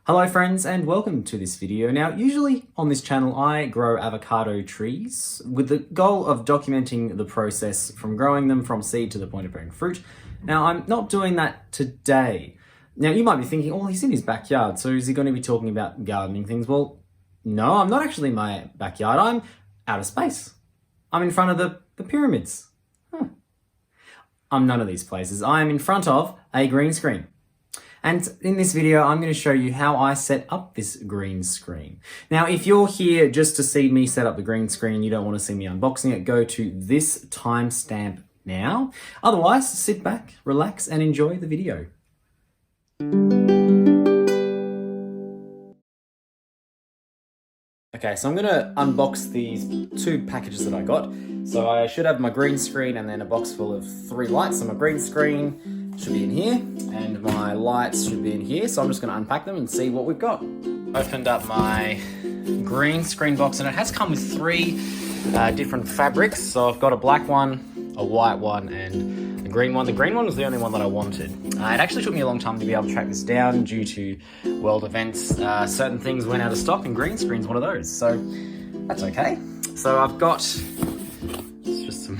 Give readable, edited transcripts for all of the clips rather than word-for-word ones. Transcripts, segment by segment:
Hello friends and welcome to this video. Now usually on this channel I grow avocado trees with the goal of documenting the process from growing them from seed to the point of bearing fruit. Now I'm not doing that today. Now you might be thinking, oh, he's in his backyard, so is he going to be talking about gardening things? Well, no, I'm not actually in my backyard. I'm out of space. I'm in front of the pyramids. I'm none of these places. I am in front of a green screen. And in this video, I'm going to show you how I set up this green screen. Now, if you're here just to see me set up the green screen, you don't want to see me unboxing it, go to this timestamp now. Otherwise, sit back, relax, and enjoy the video. Okay, so I'm going to unbox these two packages that I got. So I should have my green screen and then a box full of 3 lights. So my green screen should be in here and my lights should be in here. So I'm just going to unpack them and see what we've got. Opened up my green screen box and it has come with 3 different fabrics. So I've got a black one, a white one, and a green one. The green one was the only one that I wanted. It actually took me a long time to be able to track this down due to world events. Certain things went out of stock and green screen's one of those. So that's okay. So I've got just some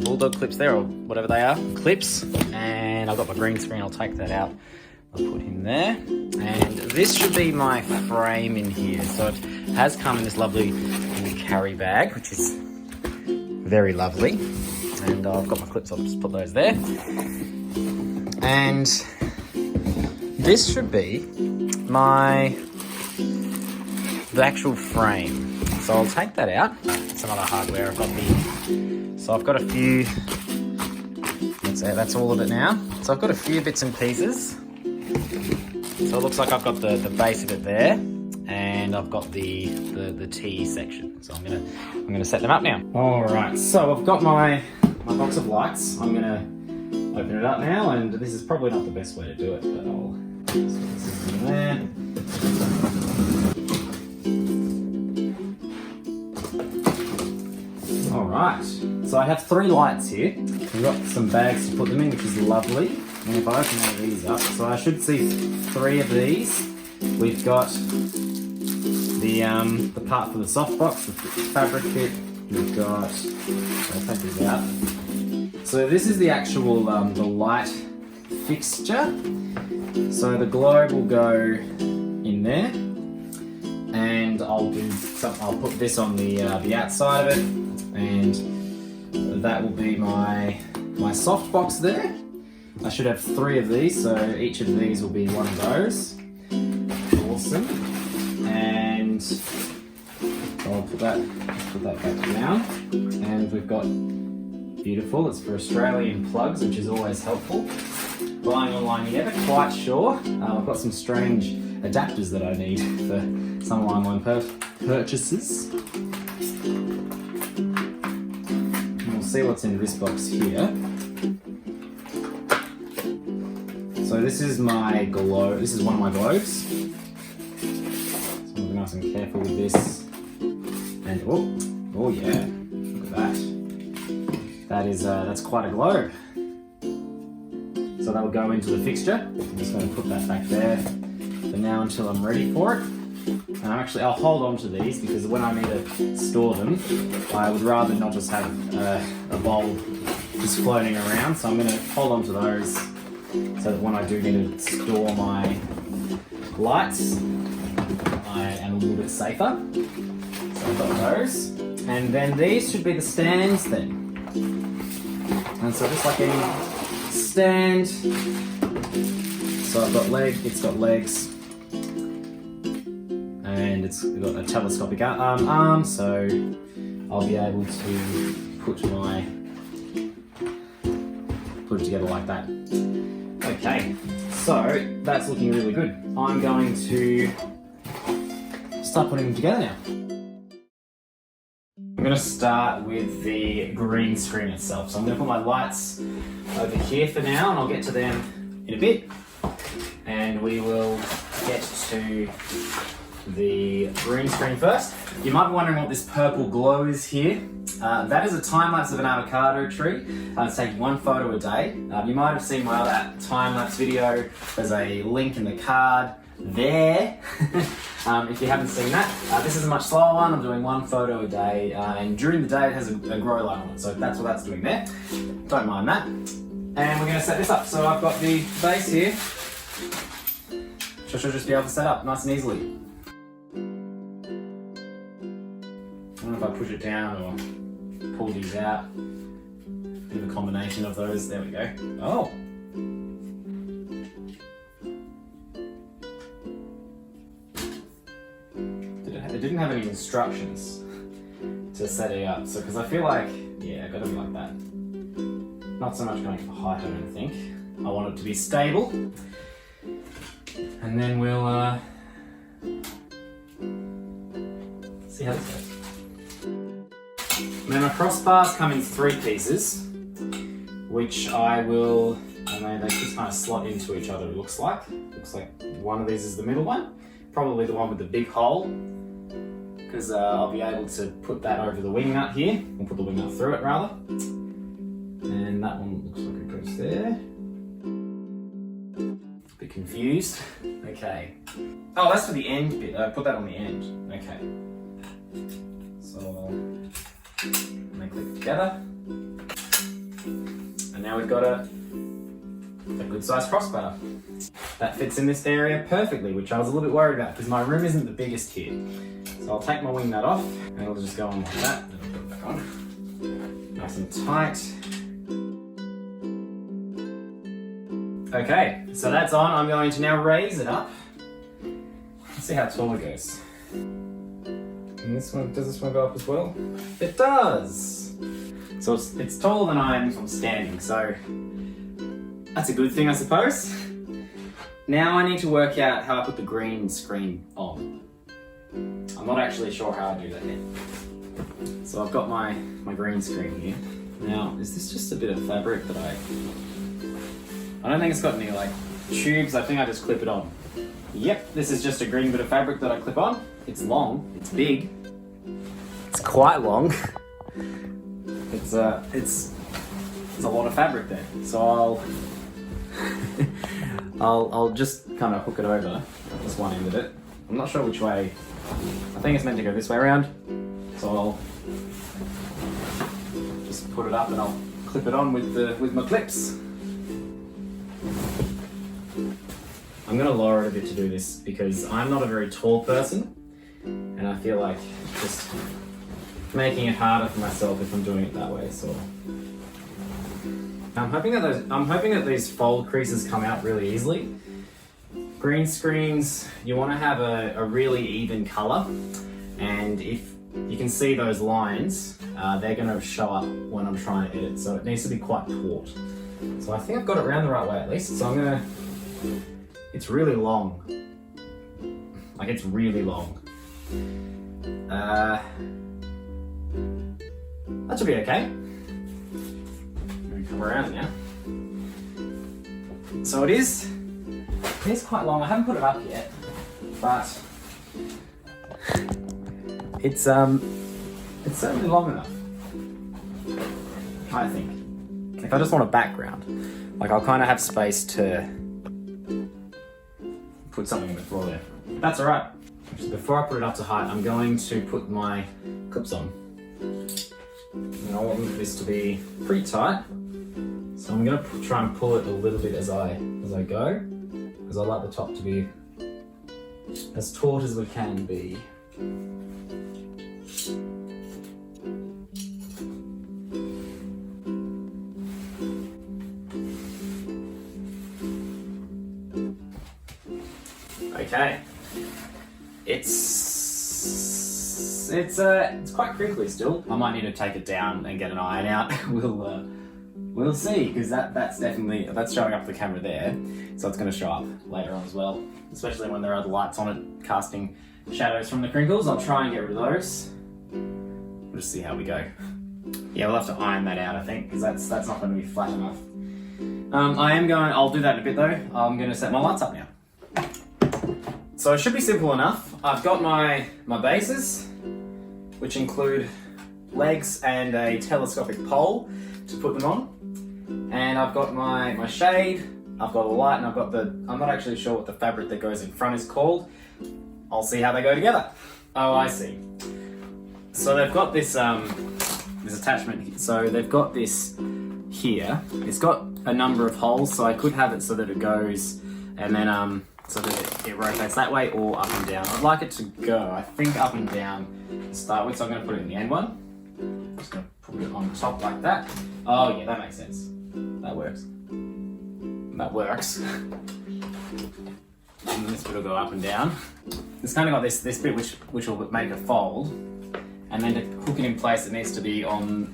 bulldog clips there, or whatever they are, clips, and I've got my green screen. I'll take that out, I'll put him there, and this should be my frame in here. So it has come in this lovely little carry bag, which is very lovely, and I've got my clips. I'll just put those there, and this should be the actual frame. So I'll take that out. Some other hardware. I've got a few. That's all of it now. So I've got a few bits and pieces. So it looks like I've got the base of it there, and I've got the T section. So I'm gonna set them up now. All right. So I've got my box of lights. I'm gonna open it up now, and this is probably not the best way to do it, but I'll. So this is in there. Alright, so I have 3 lights here. We've got some bags to put them in, which is lovely. And if I open one of these up, so I should see 3 of these. We've got the part for the softbox, the fabric bit. We've got, I'll take these out. So this is the actual the light fixture. So the globe will go in there, and I'll put this on the outside of it. And that will be my softbox there. I should have 3 of these, so each of these will be one of those. Awesome. And I'll put that back down. And we've got beautiful. It's for Australian plugs, which is always helpful. Buying online, you're never quite sure. I've got some strange adapters that I need for some of my online purchases. See what's in this box here. So this is my globe. This is one of my globes. So I'm gonna be nice and careful with this. And oh yeah, look at that. That's quite a globe. So that will go into the fixture. I'm just going to put that back there for now until I'm ready for it. And I'll hold on to these because when I need to store them, I would rather not just have a bowl just floating around. So I'm going to hold on to those so that when I do need to store my lights, I am a little bit safer. So I've got those. And then these should be the stands then. And so just like any stand, so I've got it's got legs. And it's got a telescopic arm, so I'll be able to put it together like that. Okay, so that's looking really good. I'm going to start putting them together now. I'm going to start with the green screen itself. So I'm going to put my lights over here for now, and I'll get to them in a bit. And we will get to the green screen first. You might be wondering what this purple glow is here. That is a time-lapse of an avocado tree. It's taking 1 photo a day. You might have seen my other time-lapse video. There's a link in the card. there. If you haven't seen that, this is a much slower one. I'm doing one photo a day, and during the day it has a grow light on it, so that's what that's doing there. Don't mind that. And we're going to set this up. So I've got the base here, which I should just be able to set up nice and easily. I don't know if I push it down or pull these out. Bit of a combination of those. There we go. Oh! It didn't have any instructions to set it up, so because I feel like, yeah, gotta be like that. Not so much going for height, I don't think. I want it to be stable. And then we'll see how this goes. Now my crossbars come in 3 pieces, which I will, they just kind of slot into each other, it looks like. Looks like one of these is the middle one. Probably the one with the big hole, because I'll be able to put that over the wing nut here. We'll put the wing nut through it rather. And that one looks like it goes there. A bit confused. Okay. Oh, that's for the end bit. Put that on the end. Okay. So they click together. And now we've got a good sized crossbar. That fits in this area perfectly, which I was a little bit worried about because my room isn't the biggest here. So I'll take my wing nut off and it'll just go on like that. And I'll put it back on. Nice and tight. Okay, so that's on. I'm going to now raise it up. Let's see how tall it goes. And this one, does this one go up as well? It does! So it's taller than I am if I'm standing, so that's a good thing, I suppose. Now I need to work out how I put the green screen on. I'm not actually sure how I do that yet. So I've got my green screen here. Now, is this just a bit of fabric that I don't think it's got any like tubes, I think I just clip it on. Yep, this is just a green bit of fabric that I clip on. It's long, it's big. It's quite long. It's a lot of fabric there. So I'll just kind of hook it over this one end of it. I'm not sure which way. I think it's meant to go this way around. So I'll just put it up and I'll clip it on with my clips. I'm going to lower it a bit to do this because I'm not a very tall person and I feel like just making it harder for myself if I'm doing it that way. So I'm hoping that these fold creases come out really easily. Green screens, you want to have a really even color, and if you can see those lines, they're going to show up when I'm trying to edit, so it needs to be quite taut. So I think I've got it around the right way at least, so I'm going to... It's really long. Like, it's really long. That should be okay. Come around now. So it is quite long. I haven't put it up yet, but it's certainly long enough, I think. If I just want a background, like I'll kind of have space to put something on the floor there. That's all right. Actually, before I put it up to height, I'm going to put my clips on. And I want this to be pretty tight. So I'm going to try and pull it a little bit as I go, because I like the top to be as taut as we can be. Okay, it's quite crinkly still. I might need to take it down and get an iron out. We'll see, because that's showing up the camera there, so it's going to show up later on as well, especially when there are other lights on it casting shadows from the crinkles. I'll try and get rid of those. We'll just see how we go. Yeah, we'll have to iron that out, I think, because that's not going to be flat enough. I'll do that in a bit though. I'm going to set my lights up now. So it should be simple enough. I've got my bases, which include legs and a telescopic pole to put them on. And I've got my shade, I've got a light and I've got I'm not actually sure what the fabric that goes in front is called. I'll see how they go together. Oh, I see. So they've got this, this attachment. So they've got this here. It's got a number of holes, so I could have it so that it goes and then so that it rotates that way or up and down. I'd like it to go, I think, up and down to start with, so I'm going to put it in the end one. I'm just going to put it on top like that. Oh yeah, that makes sense. That works. That works. And then this bit will go up and down. It's kind of got this bit which will make a fold, and then to hook it in place, it needs to be on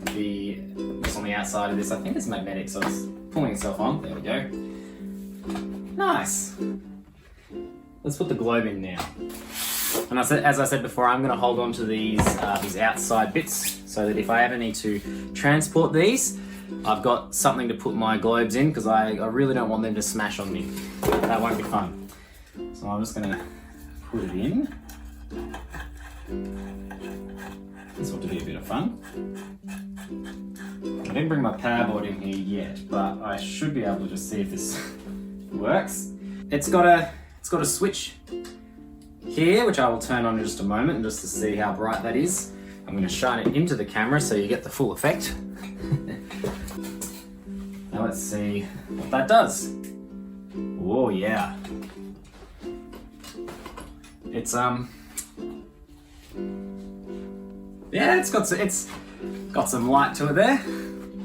just on the outside of this. I think it's magnetic, so it's pulling itself on. There we go. Nice. Let's put the globe in now. And as I said before, I'm going to hold on to these outside bits so that if I ever need to transport these, I've got something to put my globes in, because I really don't want them to smash on me. That won't be fun. So I'm just going to put it in. This ought to be a bit of fun. I didn't bring my power board in here yet, but I should be able to just see if this works. It's got a switch here, which I will turn on in just a moment, just to see how bright that is. I'm going to shine it into the camera so you get the full effect. Now let's see what that does. Oh yeah. It's yeah, it's got some light to it there.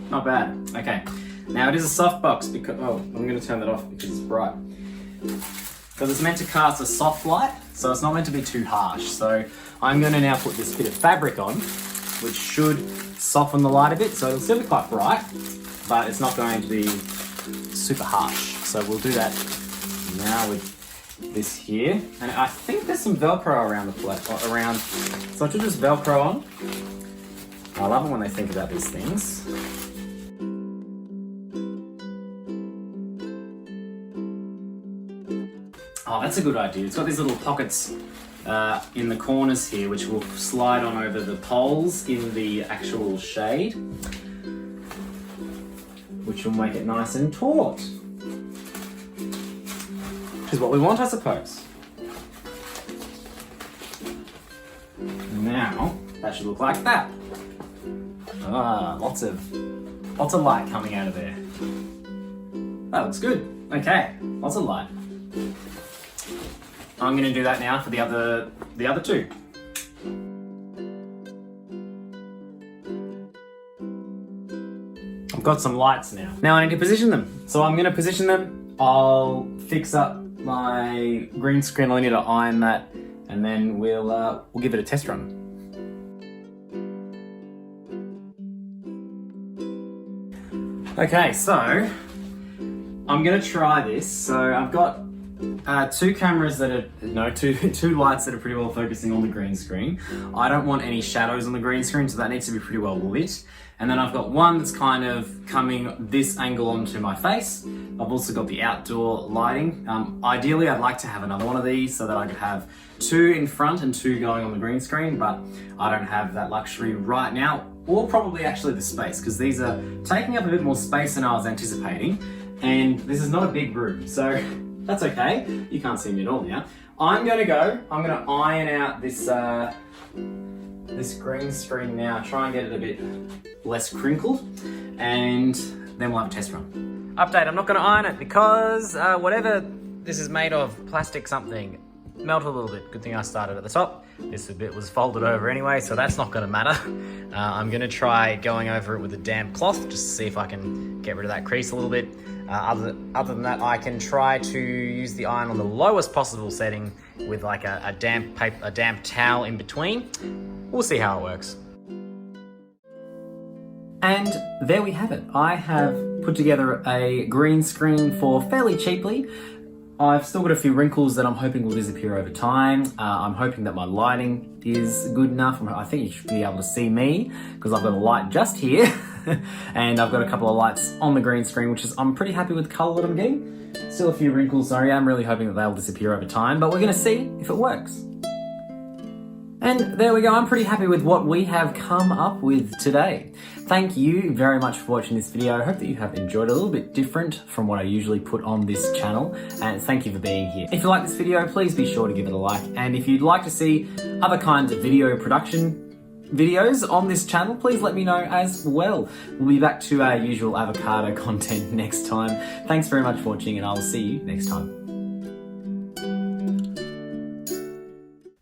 Not bad. Okay. Now it is a softbox because I'm going to turn that off because it's bright. Because it's meant to cast a soft light, so it's not meant to be too harsh. So I'm going to now put this bit of fabric on, which should soften the light a bit. So it'll still be quite bright, but it's not going to be super harsh. So we'll do that now with this here. And I think there's some Velcro around the plate, so I should just Velcro on. I love it when they think about these things. Oh, that's a good idea. It's got these little pockets in the corners here, which will slide on over the poles in the actual shade, which will make it nice and taut. Which is what we want, I suppose. Now, that should look like that. Ah, lots of light coming out of there. That looks good. Okay, lots of light. I'm going to do that now for the other two. I've got some lights now. Now I need to position them. So I'm going to position them. I'll fix up my green screen. I need to iron that, and then we'll give it a test run. Okay, so I'm going to try this. So I've got two cameras that are, two lights that are pretty well focusing on the green screen. I don't want any shadows on the green screen, so that needs to be pretty well lit. And then I've got one that's kind of coming this angle onto my face. I've also got the outdoor lighting. Ideally, I'd like to have another one of these so that I could have two in front and two going on the green screen, but I don't have that luxury right now, or probably actually the space, because these are taking up a bit more space than I was anticipating. And this is not a big room, so that's okay. You can't see me at all now. I'm gonna iron out this this green screen now, try and get it a bit less crinkled, and then we'll have a test run. Update, I'm not gonna iron it because whatever this is made of, plastic something, melted a little bit. Good thing I started at the top. This bit was folded over anyway, so that's not gonna matter. I'm gonna try going over it with a damp cloth just to see if I can get rid of that crease a little bit. Other than that, I can try to use the iron on the lowest possible setting with like a damp towel in between. We'll see how it works. And there we have it. I have put together a green screen for fairly cheaply. I've still got a few wrinkles that I'm hoping will disappear over time. I'm hoping that my lighting is good enough. I think you should be able to see me because I've got a light just here and I've got a couple of lights on the green screen, which is, I'm pretty happy with the color that I'm getting. Still a few wrinkles, sorry. I'm really hoping that they'll disappear over time, but we're gonna see if it works. And there we go, I'm pretty happy with what we have come up with today. Thank you very much for watching this video. I hope that you have enjoyed it. A little bit different from what I usually put on this channel, and thank you for being here. If you like this video, please be sure to give it a like, and if you'd like to see other kinds of video production videos on this channel, please let me know as well. We'll be back to our usual avocado content next time. Thanks very much for watching, and I'll see you next time.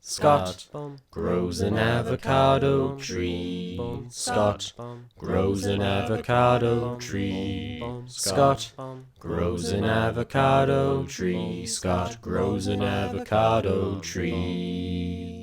Scott grows an avocado tree. Scott grows an avocado tree. Scott grows an avocado tree. Scott grows an avocado tree.